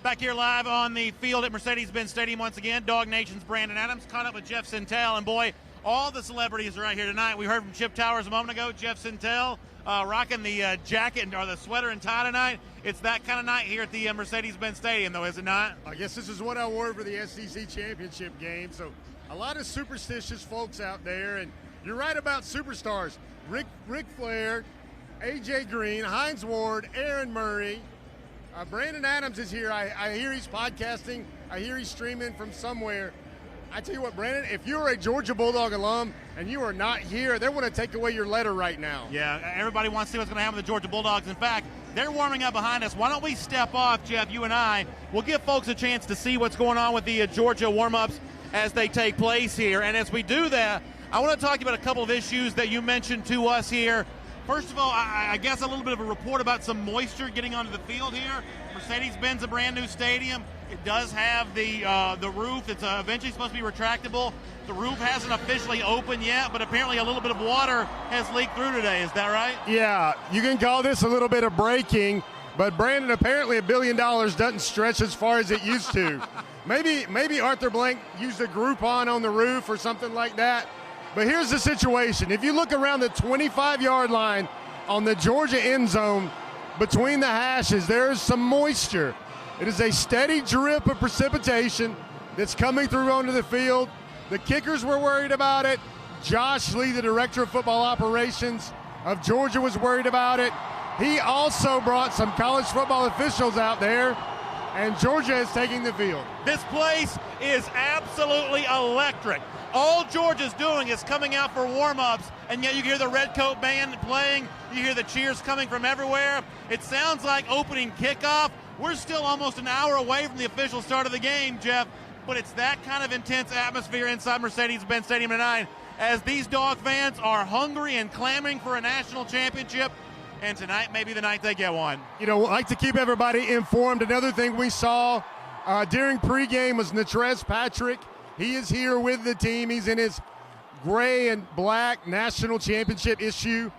Back here live on the field at Mercedes-Benz Stadium once again. Dog Nation's Brandon Adams caught up with Jeff Sentell, and boy, all the celebrities are right here tonight. We heard from Chip Towers a moment ago. Jeff Sentell rocking the jacket or the sweater and tie tonight. It's that kind of night here at the Mercedes-Benz Stadium, though, is it not? I guess this is what I wore for the SEC championship game. So a lot of superstitious folks out there, and you're right about superstars. Ric Flair, A.J. Green, Hines Ward, Aaron Murray. Brandon Adams is here. I hear he's podcasting. I hear he's streaming from somewhere. I tell you what, Brandon, if you're a Georgia Bulldog alum and you are not here, they want to take away your letter right now. Yeah, everybody wants to see what's going to happen with the Georgia Bulldogs. In fact, they're warming up behind us. Why don't we step off, Jeff, you and I? We'll give folks a chance to see what's going on with the Georgia warm-ups as they take place here. And as we do that, I want to talk to you about a couple of issues that you mentioned to us here. First of all, I guess a little bit of a report about some moisture getting onto the field here. Mercedes-Benz, a brand new stadium. It does have the roof. It's eventually supposed to be retractable. The roof hasn't officially opened yet, but apparently a little bit of water has leaked through today. Is that right? Yeah, you can call this a little bit of breaking, but Brandon, apparently $1 billion doesn't stretch as far as it used to. Maybe Arthur Blank used a Groupon on the roof or something like that. But here's the situation. If you look around the 25-yard line on the Georgia end zone, between the hashes, there is some moisture. It is a steady drip of precipitation that's coming through onto the field. The kickers were worried about it. Josh Lee, the director of football operations of Georgia, was worried about it. He also brought some college football officials out there, and Georgia is taking the field. This place is absolutely electric. All Georgia's doing is coming out for warm-ups, and yet you hear the Red Coat Band playing. You hear the cheers coming from everywhere. It sounds like opening kickoff. We're still almost an hour away from the official start of the game, Jeff, but it's that kind of intense atmosphere inside Mercedes-Benz Stadium tonight as these Dog fans are hungry and clamoring for a national championship, and tonight may be the night they get one. You know, like to keep everybody informed. Another thing we saw during pregame was Natrez Patrick. He is here with the team. He's in his gray and black national championship issue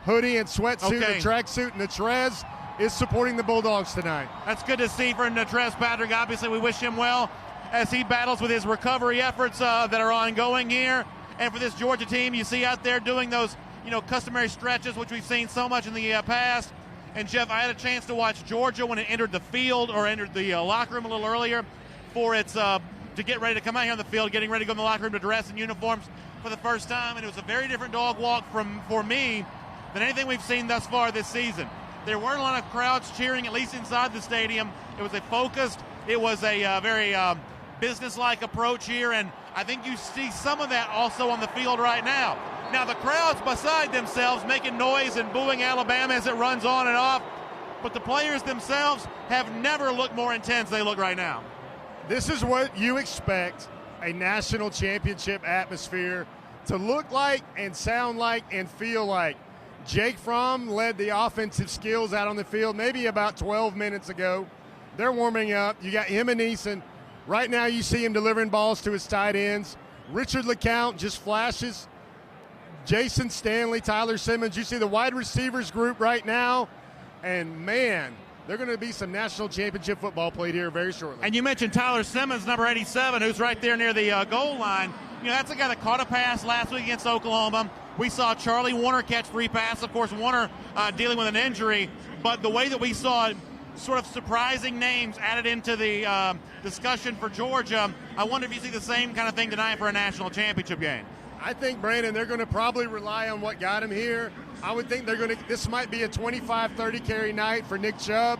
hoodie and sweatsuit and tracksuit. Natrez is supporting the Bulldogs tonight. That's good to see for Natrez Patrick. Obviously, we wish him well as he battles with his recovery efforts that are ongoing here. And for this Georgia team, you see out there doing those, customary stretches, which we've seen so much in the past. And Jeff, I had a chance to watch Georgia when it entered the field or entered the locker room a little earlier for its to get ready to come out here on the field, getting ready to go in the locker room to dress in uniforms for the first time. And it was a very different dog walk for me than anything we've seen thus far this season. There weren't a lot of crowds cheering, at least inside the stadium. It was a very business-like approach here, and I think you see some of that also on the field right now. Now, the crowd's beside themselves making noise and booing Alabama as it runs on and off, but the players themselves have never looked more intense than they look right now. This is what you expect a national championship atmosphere to look like and sound like and feel like. Jake Fromm led the offensive skills out on the field maybe about 12 minutes ago. They're warming up. You got him and Eason. Right now you see him delivering balls to his tight ends. Richard LeCount just flashes. Jason Stanley, Tyler Simmons. You see the wide receivers group right now. And, man, they're going to be some national championship football played here very shortly. And you mentioned Tyler Simmons, number 87, who's right there near the goal line. That's a guy that caught a pass last week against Oklahoma. We saw Charlie Warner catch 3 passes. Of course, Warner dealing with an injury. But the way that we saw sort of surprising names added into the discussion for Georgia, I wonder if you see the same kind of thing tonight for a national championship game. I think, Brandon, they're going to probably rely on what got him here. I would think this might be a 25-30 carry night for Nick Chubb.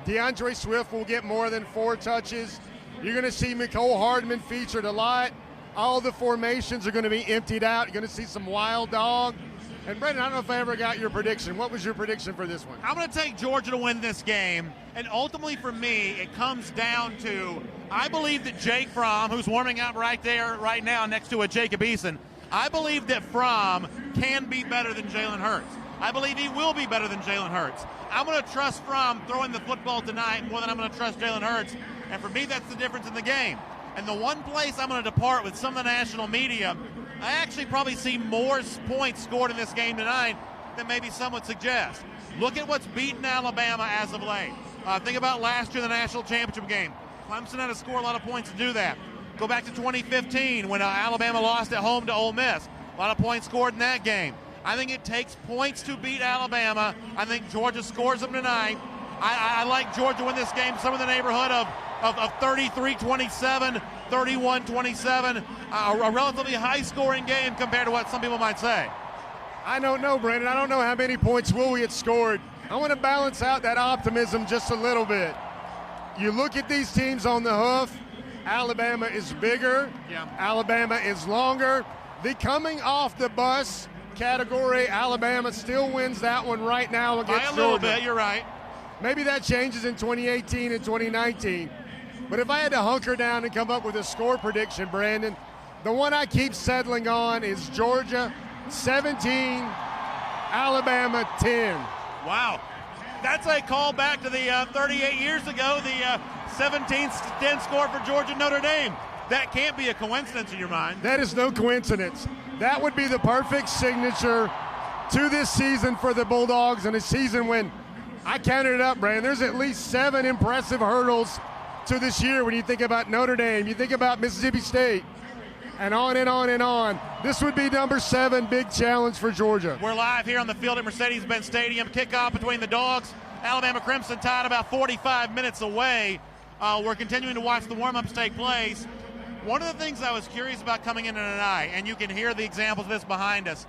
DeAndre Swift will get more than 4 touches. You're going to see Mecole Hardman featured a lot. All the formations are going to be emptied out. You're going to see some wild dog. And, Brendan, I don't know if I ever got your prediction. What was your prediction for this one? I'm going to take Georgia to win this game. And ultimately for me, it comes down to, I believe that Jake Fromm, who's warming up right there right now next to a Jacob Eason, I believe that Fromm can be better than Jalen Hurts. I believe he will be better than Jalen Hurts. I'm going to trust Fromm throwing the football tonight more than I'm going to trust Jalen Hurts. And for me, that's the difference in the game. And the one place I'm going to depart with some of the national media, I actually probably see more points scored in this game tonight than maybe some would suggest. Look at what's beaten Alabama as of late. Think about last year, the national championship game. Clemson had to score a lot of points to do that. Go back to 2015 when Alabama lost at home to Ole Miss. A lot of points scored in that game. I think it takes points to beat Alabama. I think Georgia scores them tonight. I like Georgia to win this game, somewhere in the neighborhood of 33-27, 31-27, a relatively high-scoring game compared to what some people might say. I don't know, Brandon. I don't know how many points will we get scored. I want to balance out that optimism just a little bit. You look at these teams on the hoof. Alabama is bigger. Yeah. Alabama is longer. The coming off the bus category, Alabama still wins that one right now against By a little Georgia. bit, you're right. Maybe that changes in 2018 and 2019. But if I had to hunker down and come up with a score prediction, Brandon, the one I keep settling on is Georgia 17, Alabama 10. Wow. That's a call back to the 38 years ago, the 17-10 score for Georgia Notre Dame. That can't be a coincidence in your mind. That is no coincidence. That would be the perfect signature to this season for the Bulldogs, and a season when I counted it up, Brandon. There's at least 7 impressive hurdles to this year when you think about Notre Dame, you think about Mississippi State, and on and on and on. This would be number 7, big challenge for Georgia. We're live here on the field at Mercedes-Benz Stadium. Kickoff between the Dawgs. Alabama Crimson Tide about 45 minutes away. We're continuing to watch the warm-ups take place. One of the things I was curious about coming in tonight, and you can hear the examples of this behind us,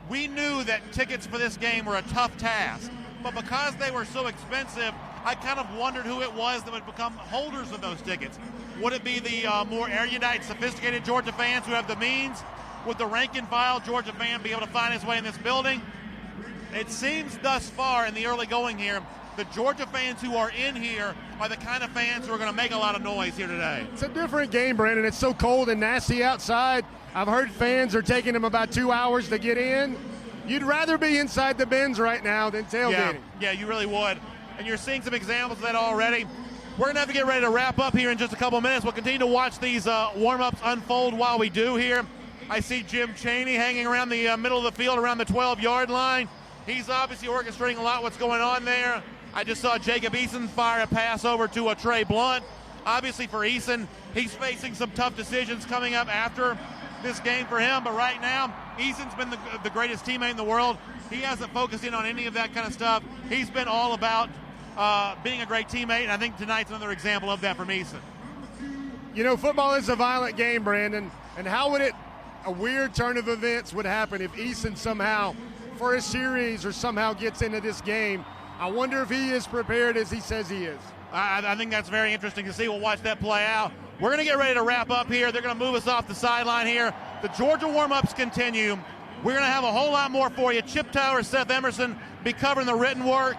we knew that tickets for this game were a tough task, but because they were so expensive, I kind of wondered who it was that would become holders of those tickets. Would it be the more erudite, sophisticated Georgia fans who have the means? Would the rank-and-file Georgia fan be able to find his way in this building? It seems thus far in the early going here, the Georgia fans who are in here are the kind of fans who are going to make a lot of noise here today. It's a different game, Brandon. It's so cold and nasty outside. I've heard fans are taking them about 2 hours to get in. You'd rather be inside the bins right now than tailgating. Yeah, you really would. And you're seeing some examples of that already. We're going to have to get ready to wrap up here in just a couple minutes. We'll continue to watch these warm-ups unfold while we do here. I see Jim Chaney hanging around the middle of the field, around the 12-yard line. He's obviously orchestrating a lot what's going on there. I just saw Jacob Eason fire a pass over to Trey Blunt. Obviously for Eason, he's facing some tough decisions coming up after this game for him, but right now, Eason's been the greatest teammate in the world. He hasn't focused in on any of that kind of stuff. He's been all about being a great teammate, and I think tonight's another example of that from Eason. You know, football is a violent game, Brandon, and how would a weird turn of events would happen if Eason somehow, for a series or somehow gets into this game? I wonder if he is prepared as he says he is. I think that's very interesting to see. We'll watch that play out. We're going to get ready to wrap up here. They're going to move us off the sideline here. The Georgia warm-ups continue. We're going to have a whole lot more for you. Chip Tower, Seth Emerson be covering the written work.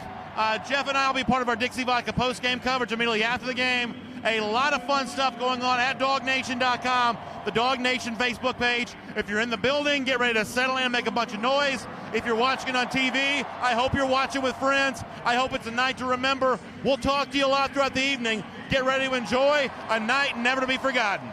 Jeff and I will be part of our Dixie Vodka post-game coverage immediately after the game. A lot of fun stuff going on at DogNation.com, the Dog Nation Facebook page. If you're in the building, get ready to settle in and make a bunch of noise. If you're watching it on TV, I hope you're watching with friends. I hope it's a night to remember. We'll talk to you a lot throughout the evening. Get ready to enjoy a night never to be forgotten.